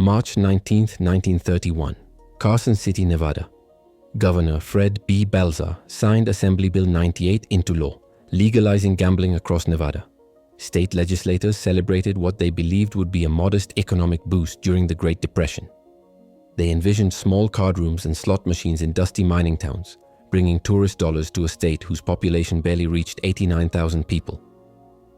March 19, 1931, Carson City, Nevada. Governor Fred B. Balzer signed Assembly Bill 98 into law, legalizing gambling across Nevada. State legislators celebrated what they believed would be a modest economic boost during the Great Depression. They envisioned small card rooms and slot machines in dusty mining towns, bringing tourist dollars to a state whose population barely reached 89,000 people.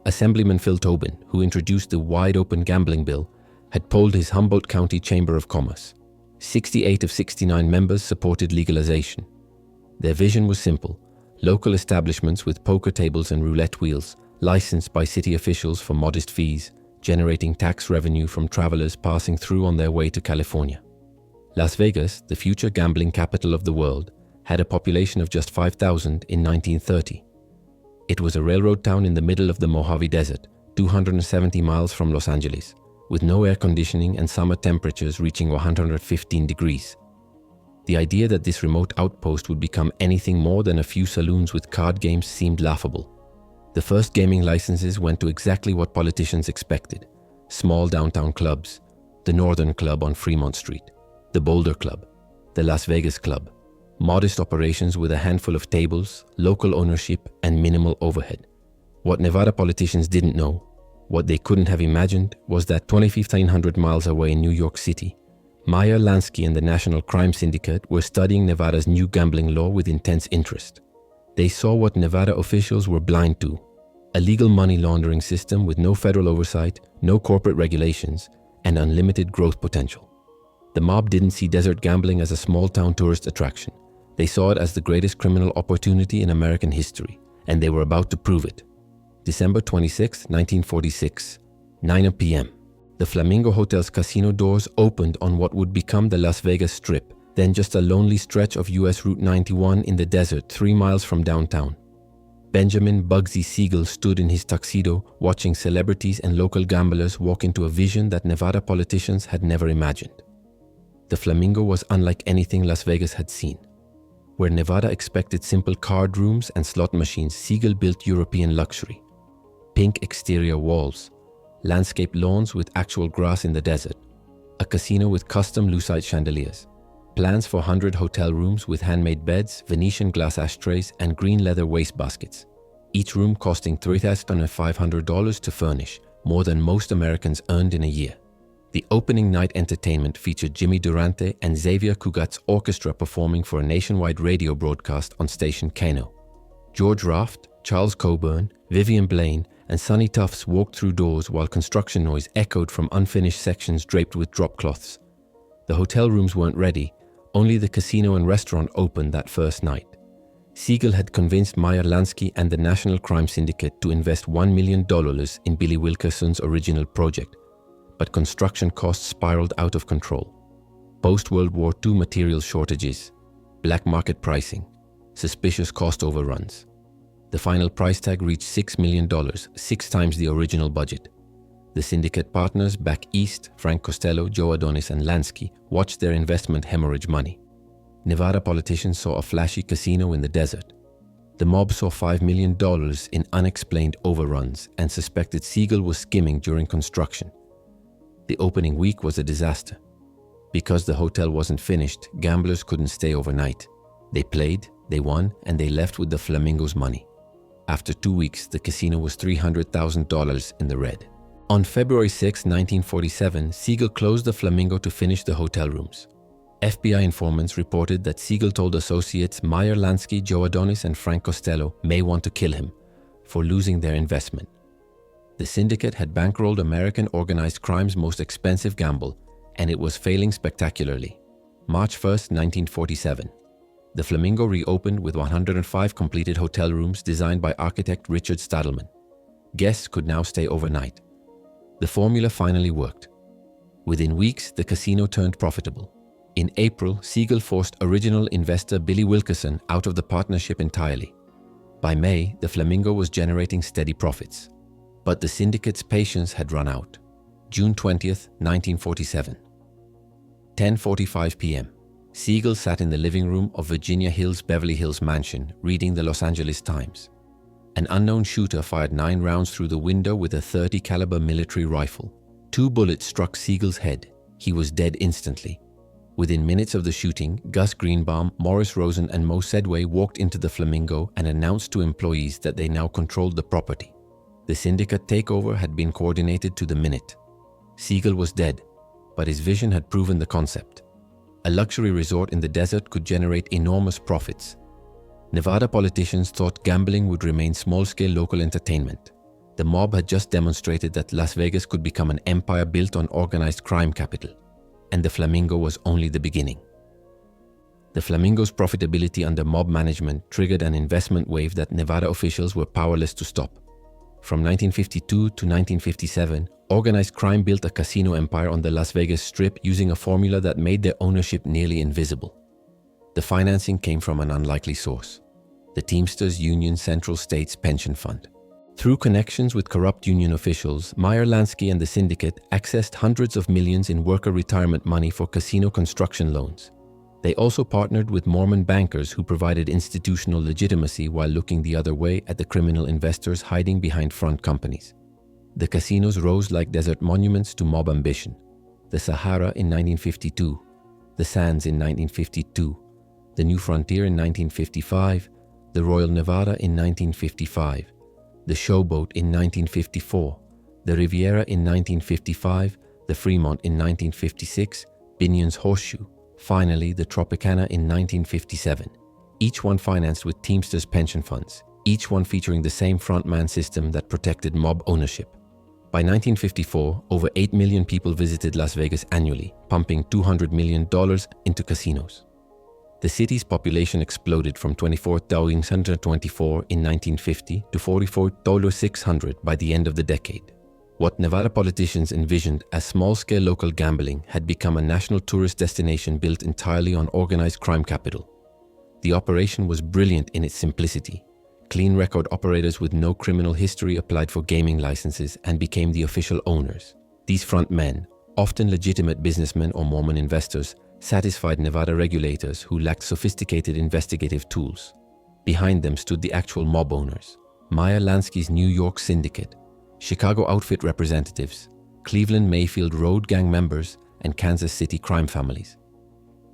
Assemblyman Phil Tobin, who introduced the wide-open gambling bill, had polled his Humboldt County Chamber of Commerce. 68 of 69 members supported legalization. Their vision was simple: local establishments with poker tables and roulette wheels, licensed by city officials for modest fees, generating tax revenue from travelers passing through on their way to California. Las Vegas, the future gambling capital of the world, had a population of just 5,000 in 1930. It was a railroad town in the middle of the Mojave Desert, 270 miles from Los Angeles, with no air conditioning and summer temperatures reaching 115 degrees. The idea that this remote outpost would become anything more than a few saloons with card games seemed laughable. The first gaming licenses went to exactly what politicians expected: small downtown clubs, the Northern Club on Fremont Street, the Boulder Club, the Las Vegas Club, modest operations with a handful of tables, local ownership, and minimal overhead. What Nevada politicians didn't know, what they couldn't have imagined, was that 2,500 miles away in New York City, Meyer Lansky and the National Crime Syndicate were studying Nevada's new gambling law with intense interest. They saw what Nevada officials were blind to: a legal money laundering system with no federal oversight, no corporate regulations, and unlimited growth potential. The mob didn't see desert gambling as a small-town tourist attraction. They saw it as the greatest criminal opportunity in American history, and they were about to prove it. December 26, 1946, 9 p.m. The Flamingo Hotel's casino doors opened on what would become the Las Vegas Strip, then just a lonely stretch of US Route 91 in the desert 3 miles from downtown. Benjamin Bugsy Siegel stood in his tuxedo, watching celebrities and local gamblers walk into a vision that Nevada politicians had never imagined. The Flamingo was unlike anything Las Vegas had seen. Where Nevada expected simple card rooms and slot machines, Siegel built European luxury. Pink exterior walls, landscaped lawns with actual grass in the desert, a casino with custom lucite chandeliers, plans for 100 hotel rooms with handmade beds, Venetian glass ashtrays, and green leather wastebaskets, each room costing $3,500 to furnish, more than most Americans earned in a year. The opening night entertainment featured Jimmy Durante and Xavier Cugat's orchestra performing for a nationwide radio broadcast on station Kano. George Raft, Charles Coburn, Vivian Blaine, and Sonny Tufts walked through doors while construction noise echoed from unfinished sections draped with drop cloths. The hotel rooms weren't ready, only the casino and restaurant opened that first night. Siegel had convinced Meyer Lansky and the National Crime Syndicate to invest $1 million in Billy Wilkerson's original project, but construction costs spiraled out of control. Post-World War II material shortages, black market pricing, suspicious cost overruns. The final price tag reached $6 million, 6 times the original budget. The syndicate partners back east, Frank Costello, Joe Adonis, and Lansky, watched their investment hemorrhage money. Nevada politicians saw a flashy casino in the desert. The mob saw $5 million in unexplained overruns and suspected Siegel was skimming during construction. The opening week was a disaster. Because the hotel wasn't finished, gamblers couldn't stay overnight. They played, they won, and they left with the Flamingo's money. After 2 weeks, the casino was $300,000 in the red. On February 6, 1947, Siegel closed the Flamingo to finish the hotel rooms. FBI informants reported that Siegel told associates Meyer Lansky, Joe Adonis, and Frank Costello may want to kill him for losing their investment. The syndicate had bankrolled American organized crime's most expensive gamble, and it was failing spectacularly. March 1, 1947. The Flamingo reopened with 105 completed hotel rooms designed by architect Richard Stadelman. Guests could now stay overnight. The formula finally worked. Within weeks, the casino turned profitable. In April, Siegel forced original investor Billy Wilkerson out of the partnership entirely. By May, the Flamingo was generating steady profits. But the syndicate's patience had run out. June 20, 1947. 10:45 p.m. Siegel sat in the living room of Virginia Hill's Beverly Hills mansion, reading the Los Angeles Times. An unknown shooter fired 9 rounds through the window with a .30 caliber military rifle. 2 bullets struck Siegel's head. He was dead instantly. Within minutes of the shooting, Gus Greenbaum, Morris Rosen, and Mo Sedway walked into the Flamingo and announced to employees that they now controlled the property. The syndicate takeover had been coordinated to the minute. Siegel was dead, but his vision had proven the concept. A luxury resort in the desert could generate enormous profits. Nevada politicians thought gambling would remain small-scale local entertainment. The mob had just demonstrated that Las Vegas could become an empire built on organized crime capital. And the Flamingo was only the beginning. The Flamingo's profitability under mob management triggered an investment wave that Nevada officials were powerless to stop. From 1952 to 1957, organized crime built a casino empire on the Las Vegas Strip using a formula that made their ownership nearly invisible. The financing came from an unlikely source: the Teamsters Union Central States Pension Fund. Through connections with corrupt union officials, Meyer Lansky and the syndicate accessed hundreds of millions in worker retirement money for casino construction loans. They also partnered with Mormon bankers who provided institutional legitimacy while looking the other way at the criminal investors hiding behind front companies. The casinos rose like desert monuments to mob ambition. The Sahara in 1952, the Sands in 1952, the New Frontier in 1955, the Royal Nevada in 1955, the Showboat in 1954, the Riviera in 1955, the Fremont in 1956, Binion's Horseshoe, finally the Tropicana in 1957, each one financed with Teamsters pension funds, each one featuring the same frontman system that protected mob ownership. By 1954, over 8 million people visited Las Vegas annually, pumping $200 million into casinos. The city's population exploded from 24,124 in 1950 to 44,600 by the end of the decade. What Nevada politicians envisioned as small-scale local gambling had become a national tourist destination built entirely on organized crime capital. The operation was brilliant in its simplicity. Clean record operators with no criminal history applied for gaming licenses and became the official owners. These front men, often legitimate businessmen or Mormon investors, satisfied Nevada regulators who lacked sophisticated investigative tools. Behind them stood the actual mob owners: Meyer Lansky's New York Syndicate, Chicago outfit representatives, Cleveland Mayfield road gang members, and Kansas City crime families.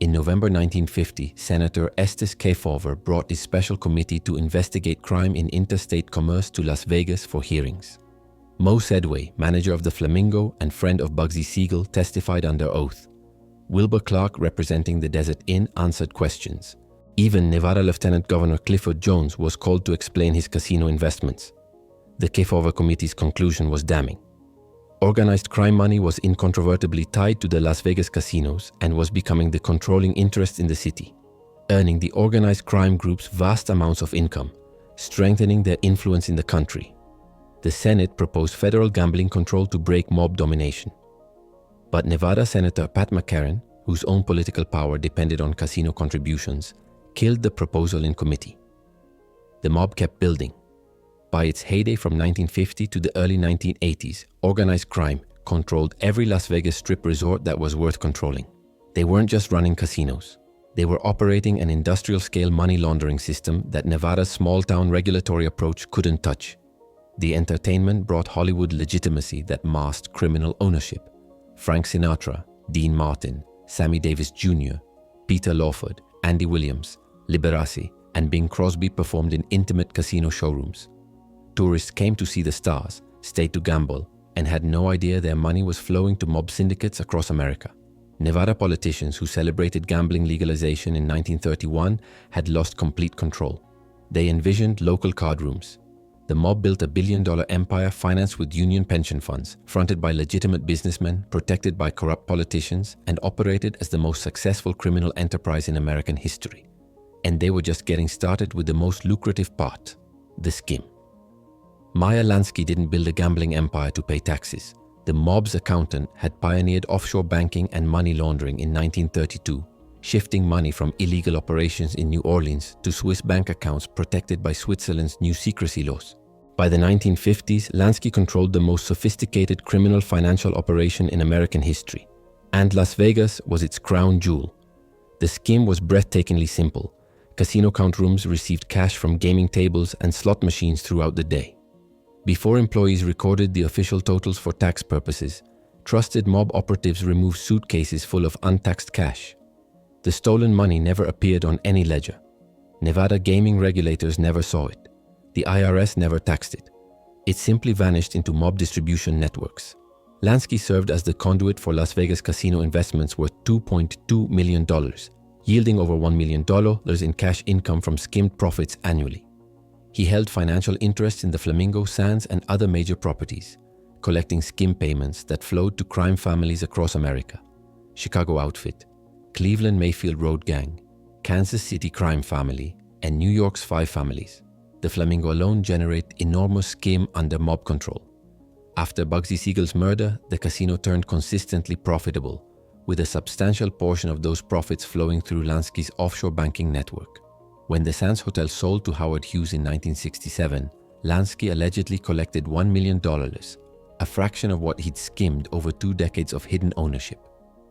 In November 1950, Senator Estes Kefauver brought his special committee to investigate crime in interstate commerce to Las Vegas for hearings. Mo Sedway, manager of the Flamingo and friend of Bugsy Siegel, testified under oath. Wilbur Clark, representing the Desert Inn, answered questions. Even Nevada Lieutenant Governor Clifford Jones was called to explain his casino investments. The Kefauver Committee's conclusion was damning. Organized crime money was incontrovertibly tied to the Las Vegas casinos and was becoming the controlling interest in the city, earning the organized crime groups vast amounts of income, strengthening their influence in the country. The Senate proposed federal gambling control to break mob domination. But Nevada Senator Pat McCarran, whose own political power depended on casino contributions, killed the proposal in committee. The mob kept building. By its heyday from 1950 to the early 1980s, organized crime controlled every Las Vegas Strip resort that was worth controlling. They weren't just running casinos. They were operating an industrial-scale money laundering system that Nevada's small-town regulatory approach couldn't touch. The entertainment brought Hollywood legitimacy that masked criminal ownership. Frank Sinatra, Dean Martin, Sammy Davis Jr., Peter Lawford, Andy Williams, Liberace, and Bing Crosby performed in intimate casino showrooms. Tourists came to see the stars, stayed to gamble, and had no idea their money was flowing to mob syndicates across America. Nevada politicians who celebrated gambling legalization in 1931 had lost complete control. They envisioned local card rooms. The mob built a billion-dollar empire financed with union pension funds, fronted by legitimate businessmen, protected by corrupt politicians, and operated as the most successful criminal enterprise in American history. And they were just getting started with the most lucrative part, the skim. Meyer Lansky didn't build a gambling empire to pay taxes. The mob's accountant had pioneered offshore banking and money laundering in 1932, shifting money from illegal operations in New Orleans to Swiss bank accounts protected by Switzerland's new secrecy laws. By the 1950s, Lansky controlled the most sophisticated criminal financial operation in American history, and Las Vegas was its crown jewel. The scheme was breathtakingly simple. Casino count rooms received cash from gaming tables and slot machines throughout the day. Before employees recorded the official totals for tax purposes, Trusted mob operatives removed suitcases full of untaxed cash. The stolen money never appeared on any ledger. Nevada gaming regulators never saw it. The IRS never taxed it. It simply vanished into mob distribution networks. Lansky served as the conduit for Las Vegas casino investments worth $2.2 million, yielding over $1 million in cash income from skimmed profits annually. He held financial interests in the Flamingo Sands and other major properties, collecting skim payments that flowed to crime families across America: Chicago Outfit, Cleveland Mayfield Road Gang, Kansas City Crime Family, and New York's Five Families. The Flamingo alone generated enormous skim under mob control. After Bugsy Siegel's murder, the casino turned consistently profitable, with a substantial portion of those profits flowing through Lansky's offshore banking network. When the Sands Hotel sold to Howard Hughes in 1967, Lansky allegedly collected $1 million, a fraction of what he'd skimmed over 2 decades of hidden ownership.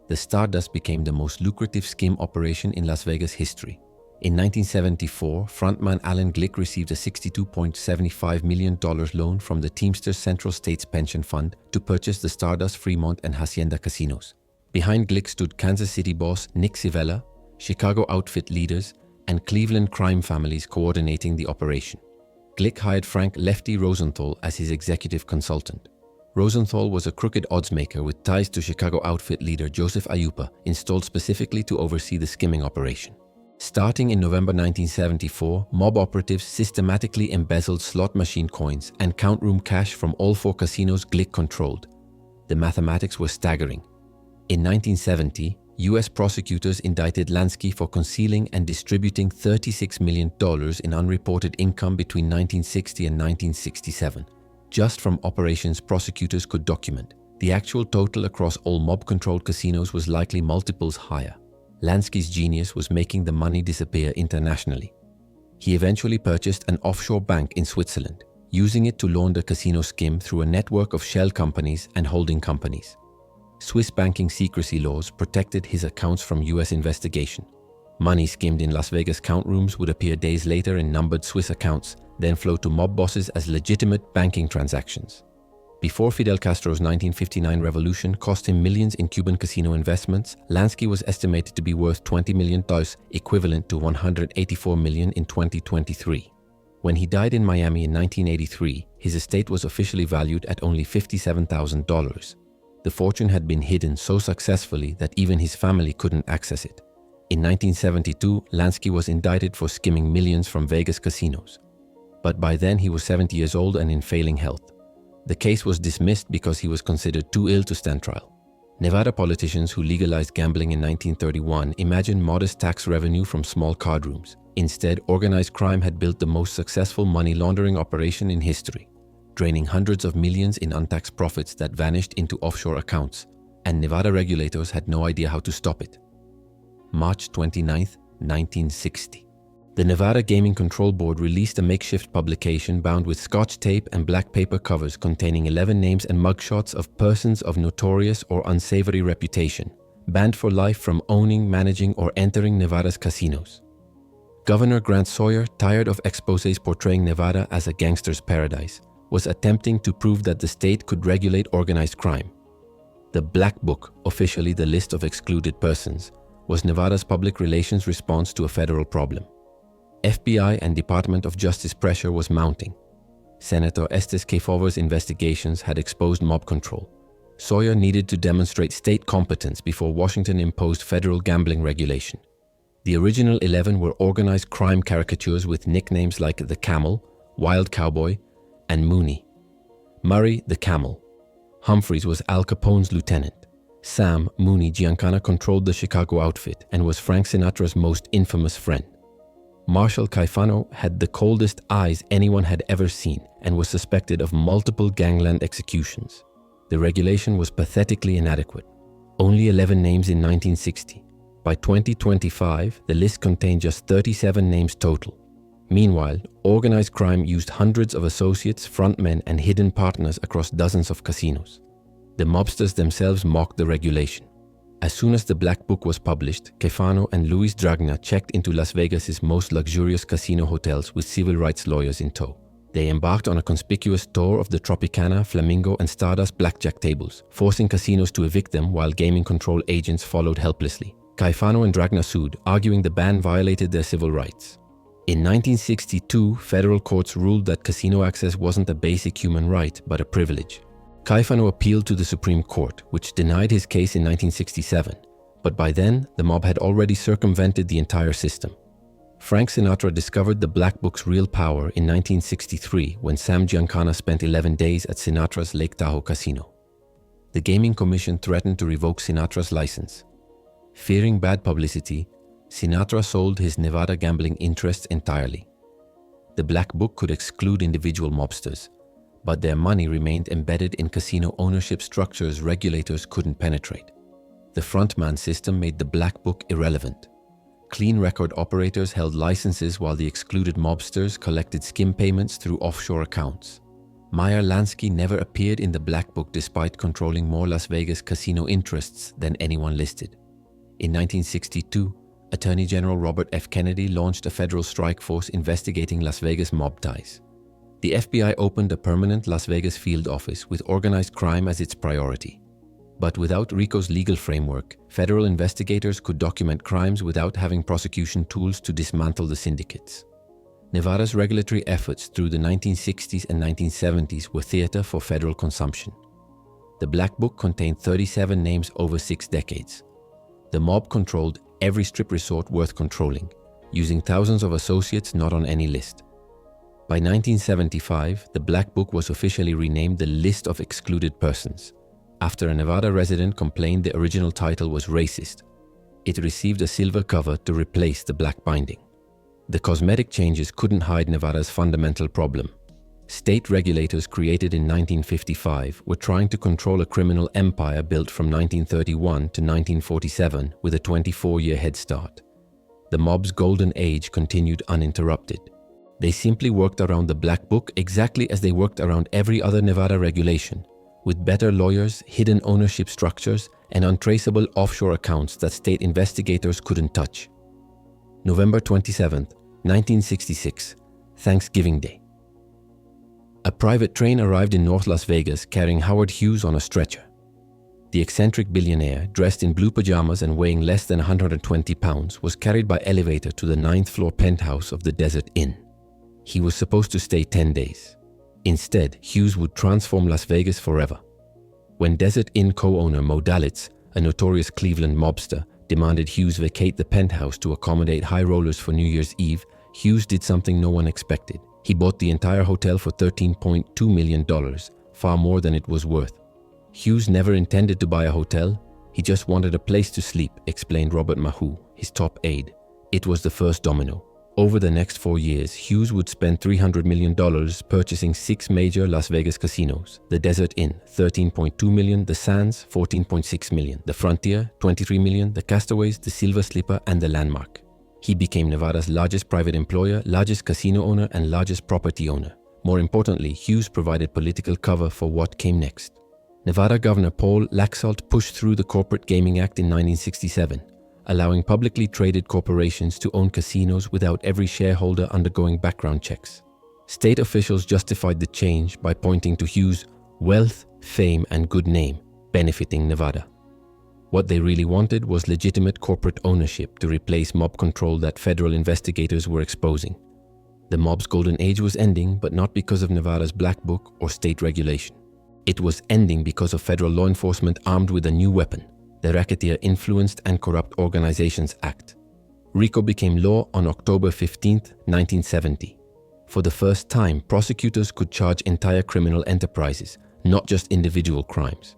The Stardust became the most lucrative skim operation in Las Vegas history. In 1974, frontman Alan Glick received a $62.75 million loan from the Teamsters Central States Pension Fund to purchase the Stardust, Fremont, and Hacienda casinos. Behind Glick stood Kansas City boss Nick Civella, Chicago Outfit leaders, and Cleveland crime families coordinating the operation. Glick hired Frank "Lefty" Rosenthal as his executive consultant. Rosenthal was a crooked oddsmaker with ties to Chicago Outfit leader Joseph Ayupa, installed specifically to oversee the skimming operation. Starting in November 1974, mob operatives systematically embezzled slot machine coins and count room cash from all 4 casinos Glick controlled. The mathematics were staggering. In 1970, U.S. prosecutors indicted Lansky for concealing and distributing $36 million in unreported income between 1960 and 1967. Just from operations prosecutors could document, the actual total across all mob-controlled casinos was likely multiples higher. Lansky's genius was making the money disappear internationally. He eventually purchased an offshore bank in Switzerland, using it to launder casino skim through a network of shell companies and holding companies. Swiss banking secrecy laws protected his accounts from U.S. investigation. Money skimmed in Las Vegas count rooms would appear days later in numbered Swiss accounts, then flow to mob bosses as legitimate banking transactions. Before Fidel Castro's 1959 revolution cost him millions in Cuban casino investments, Lansky was estimated to be worth $20 million, equivalent to $184 million in 2023. When he died in Miami in 1983, his estate was officially valued at only $57,000. The fortune had been hidden so successfully that even his family couldn't access it. In 1972, Lansky was indicted for skimming millions from Vegas casinos. But by then he was 70 years old and in failing health. The case was dismissed because he was considered too ill to stand trial. Nevada politicians who legalized gambling in 1931 imagined modest tax revenue from small card rooms. Instead, organized crime had built the most successful money laundering operation in history, draining hundreds of millions in untaxed profits that vanished into offshore accounts, and Nevada regulators had no idea how to stop it. March 29, 1960. The Nevada Gaming Control Board released a makeshift publication bound with scotch tape and black paper covers containing 11 names and mugshots of persons of notorious or unsavory reputation, banned for life from owning, managing, or entering Nevada's casinos. Governor Grant Sawyer, tired of exposés portraying Nevada as a gangster's paradise, was attempting to prove that the state could regulate organized crime. The Black Book, officially the list of excluded persons, was Nevada's public relations response to a federal problem. FBI and Department of Justice pressure was mounting. Senator Estes Kefauver's investigations had exposed mob control. Sawyer needed to demonstrate state competence before Washington imposed federal gambling regulation. The original 11 were organized crime caricatures with nicknames like the Camel, Wild Cowboy, and Mooney. Murray, the Camel. Humphreys was Al Capone's lieutenant. Sam, Mooney Giancana controlled the Chicago Outfit and was Frank Sinatra's most infamous friend. Marshal Caifano had the coldest eyes anyone had ever seen and was suspected of multiple gangland executions. The regulation was pathetically inadequate. Only 11 names in 1960. By 2025, the list contained just 37 names total. Meanwhile, organized crime used hundreds of associates, frontmen, and hidden partners across dozens of casinos. The mobsters themselves mocked the regulation. As soon as the Black Book was published, Caifano and Luis Dragna checked into Las Vegas's most luxurious casino hotels with civil rights lawyers in tow. They embarked on a conspicuous tour of the Tropicana, Flamingo, and Stardust blackjack tables, forcing casinos to evict them while gaming control agents followed helplessly. Caifano and Dragna sued, arguing the ban violated their civil rights. In 1962, federal courts ruled that casino access wasn't a basic human right, but a privilege. Caifano appealed to the Supreme Court, which denied his case in 1967, but by then, the mob had already circumvented the entire system. Frank Sinatra discovered the Black Book's real power in 1963 when Sam Giancana spent 11 days at Sinatra's Lake Tahoe casino. The Gaming Commission threatened to revoke Sinatra's license. Fearing bad publicity, Sinatra sold his Nevada gambling interests entirely. The Black Book could exclude individual mobsters, but their money remained embedded in casino ownership structures regulators couldn't penetrate. The frontman system made the Black Book irrelevant. Clean record operators held licenses while the excluded mobsters collected skim payments through offshore accounts. Meyer Lansky never appeared in the Black Book despite controlling more Las Vegas casino interests than anyone listed. In 1962, Attorney General Robert F. Kennedy launched a federal strike force investigating Las Vegas mob ties. The FBI opened a permanent Las Vegas field office with organized crime as its priority. But without RICO's legal framework, federal investigators could document crimes without having prosecution tools to dismantle the syndicates. Nevada's regulatory efforts through the 1960s and 1970s were theater for federal consumption. The Black Book contained 37 names over 6 decades. The mob controlled every strip resort worth controlling, using thousands of associates not on any list. By 1975, the Black Book was officially renamed the List of Excluded Persons, after a Nevada resident complained the original title was racist. It received a silver cover to replace the black binding. The cosmetic changes couldn't hide Nevada's fundamental problem. State regulators created in 1955 were trying to control a criminal empire built from 1931 to 1947 with a 24-year head start. The mob's golden age continued uninterrupted. They simply worked around the Black Book exactly as they worked around every other Nevada regulation, with better lawyers, hidden ownership structures, and untraceable offshore accounts that state investigators couldn't touch. November 27, 1966, Thanksgiving Day. A private train arrived in North Las Vegas carrying Howard Hughes on a stretcher. The eccentric billionaire, dressed in blue pajamas and weighing less than 120 pounds, was carried by elevator to the 9th-floor penthouse of the Desert Inn. He was supposed to stay 10 days. Instead, Hughes would transform Las Vegas forever. When Desert Inn co-owner Mo Dalitz, a notorious Cleveland mobster, demanded Hughes vacate the penthouse to accommodate high rollers for New Year's Eve, Hughes did something no one expected. He bought the entire hotel for $13.2 million, far more than it was worth. Hughes never intended to buy a hotel. He just wanted a place to sleep, explained Robert Mahou, his top aide. It was the first domino. Over the next 4 years, Hughes would spend $300 million purchasing 6 major Las Vegas casinos: the Desert Inn, $13.2 million, the Sands, $14.6 million, the Frontier, $23 million, the Castaways, the Silver Slipper, and the Landmark. He became Nevada's largest private employer, largest casino owner, and largest property owner. More importantly, Hughes provided political cover for what came next. Nevada Governor Paul Laxalt pushed through the Corporate Gaming Act in 1967. Allowing publicly traded corporations to own casinos without every shareholder undergoing background checks. State officials justified the change by pointing to Hughes' wealth, fame, and good name benefiting Nevada. What they really wanted was legitimate corporate ownership to replace mob control that federal investigators were exposing. The mob's golden age was ending, but not because of Nevada's Black Book or state regulation. It was ending because of federal law enforcement armed with a new weapon: the Racketeer Influenced and Corrupt Organizations Act. RICO became law on October 15, 1970. For the first time, prosecutors could charge entire criminal enterprises, not just individual crimes.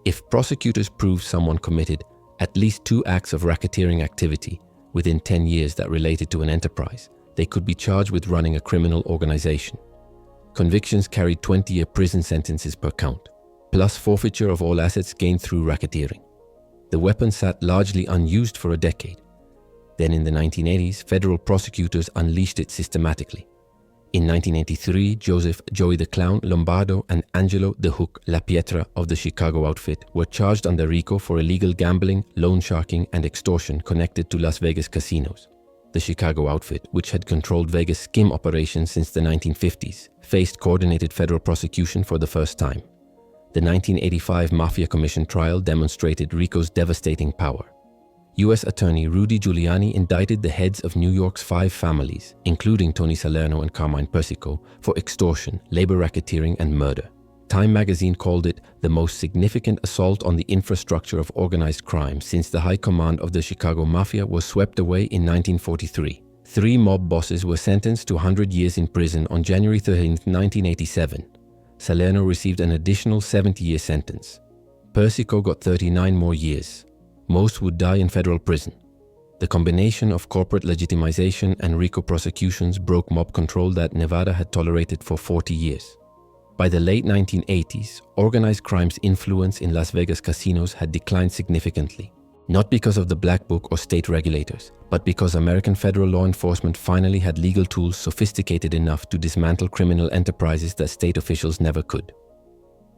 If prosecutors proved someone committed at least 2 acts of racketeering activity within 10 years that related to an enterprise, they could be charged with running a criminal organization. Convictions carried 20-year prison sentences per count, plus forfeiture of all assets gained through racketeering. The weapon sat largely unused for a decade. Then in the 1980s, federal prosecutors unleashed it systematically. In 1983, Joseph "Joey the Clown" Lombardo and Angelo "The Hook" La Pietra of the Chicago outfit were charged under RICO for illegal gambling, loan sharking, and extortion connected to Las Vegas casinos. The Chicago outfit, which had controlled Vegas skim operations since the 1950s, faced coordinated federal prosecution for the first time. The 1985 Mafia Commission trial demonstrated RICO's devastating power. U.S. Attorney Rudy Giuliani indicted the heads of New York's 5 families, including Tony Salerno and Carmine Persico, for extortion, labor racketeering, and murder. Time magazine called it the most significant assault on the infrastructure of organized crime since the high command of the Chicago Mafia was swept away in 1943. 3 mob bosses were sentenced to 100 years in prison on January 13, 1987. Salerno received an additional 70-year sentence. Persico got 39 more years. Most would die in federal prison. The combination of corporate legitimization and RICO prosecutions broke mob control that Nevada had tolerated for 40 years. By the late 1980s, organized crime's influence in Las Vegas casinos had declined significantly, not because of the Black Book or state regulators, but because American federal law enforcement finally had legal tools sophisticated enough to dismantle criminal enterprises that state officials never could.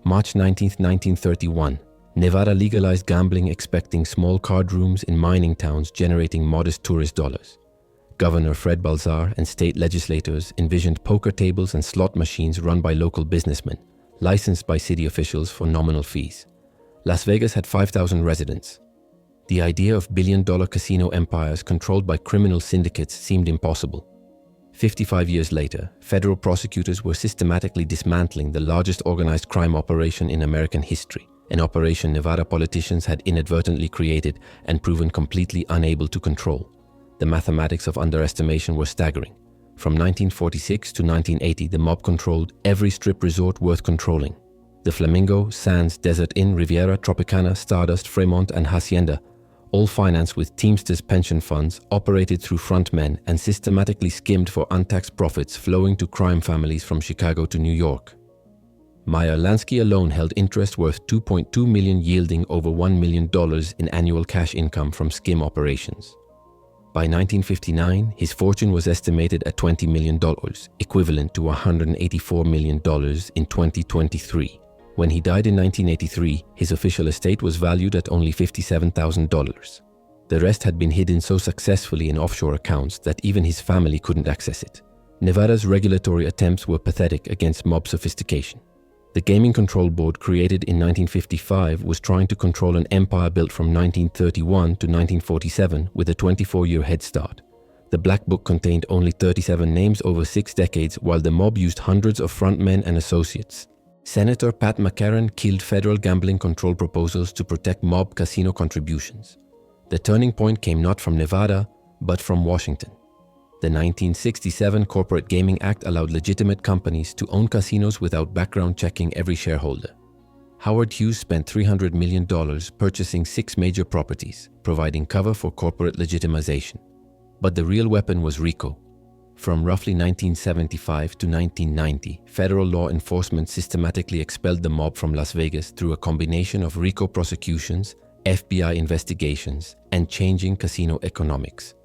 March 19, 1931, Nevada legalized gambling, expecting small card rooms in mining towns generating modest tourist dollars. Governor Fred Balzar and state legislators envisioned poker tables and slot machines run by local businessmen, licensed by city officials for nominal fees. Las Vegas had 5,000 residents. The idea of billion-dollar casino empires controlled by criminal syndicates seemed impossible. 55 years later, federal prosecutors were systematically dismantling the largest organized crime operation in American history, an operation Nevada politicians had inadvertently created and proven completely unable to control. The mathematics of underestimation were staggering. From 1946 to 1980, the mob controlled every strip resort worth controlling. The Flamingo, Sands, Desert Inn, Riviera, Tropicana, Stardust, Fremont, and Hacienda, all financed with Teamsters pension funds, operated through frontmen and systematically skimmed for untaxed profits flowing to crime families from Chicago to New York. Meyer Lansky alone held interest worth $2.2 million, yielding over $1 million in annual cash income from skim operations. By 1959, his fortune was estimated at $20 million, equivalent to $184 million in 2023. When he died in 1983, his official estate was valued at only $57,000. The rest had been hidden so successfully in offshore accounts that even his family couldn't access it. Nevada's regulatory attempts were pathetic against mob sophistication. The Gaming Control Board, created in 1955, was trying to control an empire built from 1931 to 1947 with a 24-year head start. The Black Book contained only 37 names over 6 decades, while the mob used hundreds of frontmen and associates. Senator Pat McCarran killed federal gambling control proposals to protect mob casino contributions. The turning point came not from Nevada, but from Washington. The 1967 Corporate Gaming Act allowed legitimate companies to own casinos without background checking every shareholder. Howard Hughes spent $300 million purchasing 6 major properties, providing cover for corporate legitimization. But the real weapon was RICO. From roughly 1975 to 1990, federal law enforcement systematically expelled the mob from Las Vegas through a combination of RICO prosecutions, FBI investigations, and changing casino economics.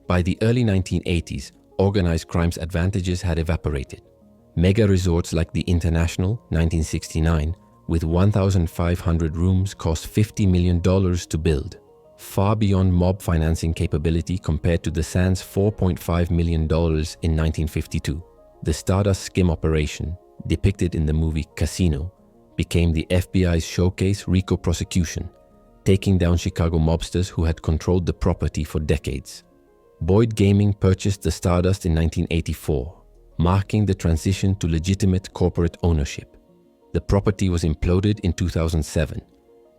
By the early 1980s, organized crime's advantages had evaporated. Mega resorts like the International, 1969, with 1,500 rooms cost $50 million to build, far beyond mob financing capability compared to the Sands' $4.5 million in 1952. The Stardust skim operation, depicted in the movie Casino, became the FBI's showcase RICO prosecution, taking down Chicago mobsters who had controlled the property for decades. Boyd Gaming purchased the Stardust in 1984, marking the transition to legitimate corporate ownership. The property was imploded in 2007.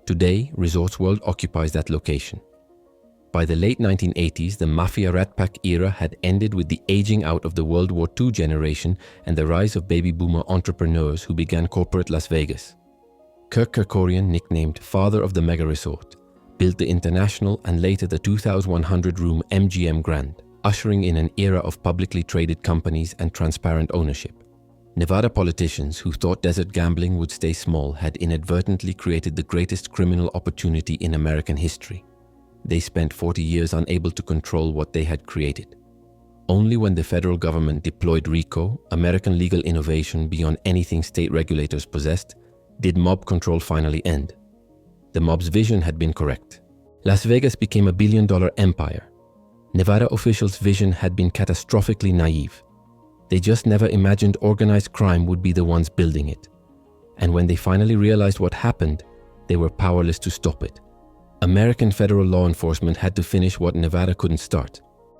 Today, Resorts World occupies that location. By the late 1980s, the Mafia Rat Pack era had ended with the aging out of the World War II generation and the rise of baby boomer entrepreneurs who began corporate Las Vegas. Kirk Kerkorian, nicknamed Father of the Mega Resort, built the International and later the 2,100-room MGM Grand, ushering in an era of publicly traded companies and transparent ownership. Nevada politicians who thought desert gambling would stay small had inadvertently created the greatest criminal opportunity in American history. They spent 40 years unable to control what they had created. Only when the federal government deployed RICO, American legal innovation beyond anything state regulators possessed, did mob control finally end. The mob's vision had been correct. Las Vegas became a billion-dollar empire. Nevada officials' vision had been catastrophically naive. They just never imagined organized crime would be the ones building it. And when they finally realized what happened, they were powerless to stop it. American federal law enforcement had to finish what Nevada couldn't start.